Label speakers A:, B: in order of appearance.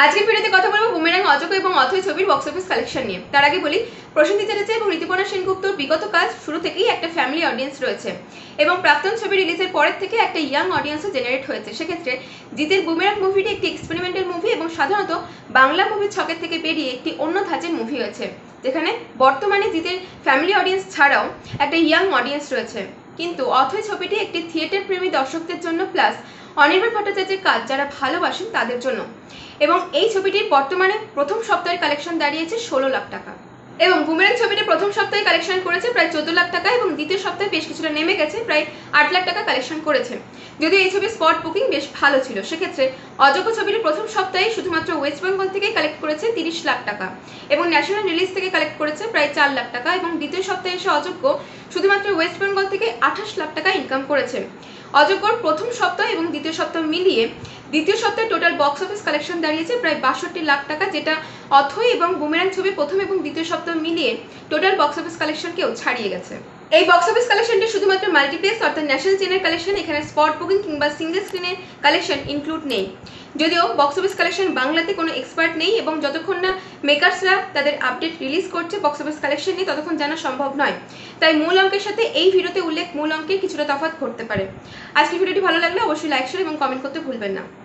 A: আজকের ভিডিওতে কথা বলবো বুমেরাং, অজগর এবং অথৈ ছবির বক্স অফিস কালেকশন নিয়ে। তার আগে বলি, প্রসেনজিৎ চ্যাটার্জি এবং ঋতুপর্ণা সেনগুপ্তর বিগত কাজ শুরু থেকেই একটা ফ্যামিলি অডিয়েন্স রয়েছে এবং প্রাক্তন ছবি রিলিজের পরের থেকে একটা ইয়াং অডিয়েন্সও জেনারেট হয়েছে। সেক্ষেত্রে জিতের বুমেরাং মুভিটি একটি এক্সপেরিমেন্টাল মুভি এবং সাধারণত বাংলা মুভির ছকের থেকে বেরিয়ে একটি অন্য ধাঁচের মুভি হয়েছে, যেখানে বর্তমানে জিতের ফ্যামিলি অডিয়েন্স ছাড়াও একটা ইয়াং অডিয়েন্স রয়েছে। কিন্তু অথৈ ছবিটি একটি থিয়েটার প্রেমী দর্শকদের জন্য প্লাস অনির্বাণ ভট্টাচার্যের কাজ যারা ভালোবাসেন তাদের জন্য। এবং এই ছবিটির বর্তমানে প্রথম সপ্তাহের কালেকশন দাঁড়িয়েছে 16 লাখ টাকা এবং বুমেরাং ছবিটি প্রথম সপ্তাহে কালেকশন করেছে প্রায় 14 লাখ টাকা এবং দ্বিতীয় সপ্তাহে বেশ কিছুটা নেমে গেছে, প্রায় 8 লাখ টাকা কালেকশন করেছে। যদিও এই ছবির স্পট বুকিং বেশ ভালো ছিল। সেক্ষেত্রে অজগর ছবিটি প্রথম সপ্তাহে শুধুমাত্র ওয়েস্ট বেঙ্গল থেকে কালেক্ট করেছে 30 লাখ টাকা এবং ন্যাশনাল রিলিজ থেকে কালেক্ট করেছে প্রায় 4 লাখ টাকা এবং দ্বিতীয় সপ্তাহে এসে অজগর শুধুমাত্র ওয়েস্ট বেঙ্গল থেকে 28 লাখ টাকা ইনকাম করেছে। অজগর প্রথম সপ্তাহ এবং দ্বিতীয় সপ্তাহ মিলিয়ে দ্বিতীয় সপ্তাহে টোটাল বক্স অফিস কালেকশন দাঁড়িয়েছে প্রায় 62 লাখ টাকা, যেটা অথৈ এবং বুমেরাং ছবি প্রথম এবং দ্বিতীয় সপ্তাহ মিলিয়ে টোটাল বক্স অফিস কালেকশনকেও ছাড়িয়ে গেছে। এই বক্স অফিস কালেকশনটি শুধুমাত্র মাল্টিপ্লেক্স অর্থাৎ ন্যাশনাল চেনের কালেকশন, এখানে স্পট বুকিং কিংবা সিঙ্গেল স্ক্রিনের কালেকশন ইনক্লুড নেই। যদিও বক্স অফিস কালেকশন বাংলাতে কোনো এক্সপার্ট নেই এবং যতক্ষণ না মেকার্সরা তাদের আপডেট রিলিজ করছে বক্স অফিস কালেকশন নিয়ে ততক্ষণ জানা সম্ভব নয়। তাই মূল অঙ্কের সাথে এই ভিডিওতে উল্লেখ মূল অঙ্কের কিছুটা তফাৎ ঘটতে পারে। আজকের ভিডিওটি ভালো লাগলে অবশ্যই লাইক, শেয়ার এবং কমেন্ট করতে ভুলবেন না।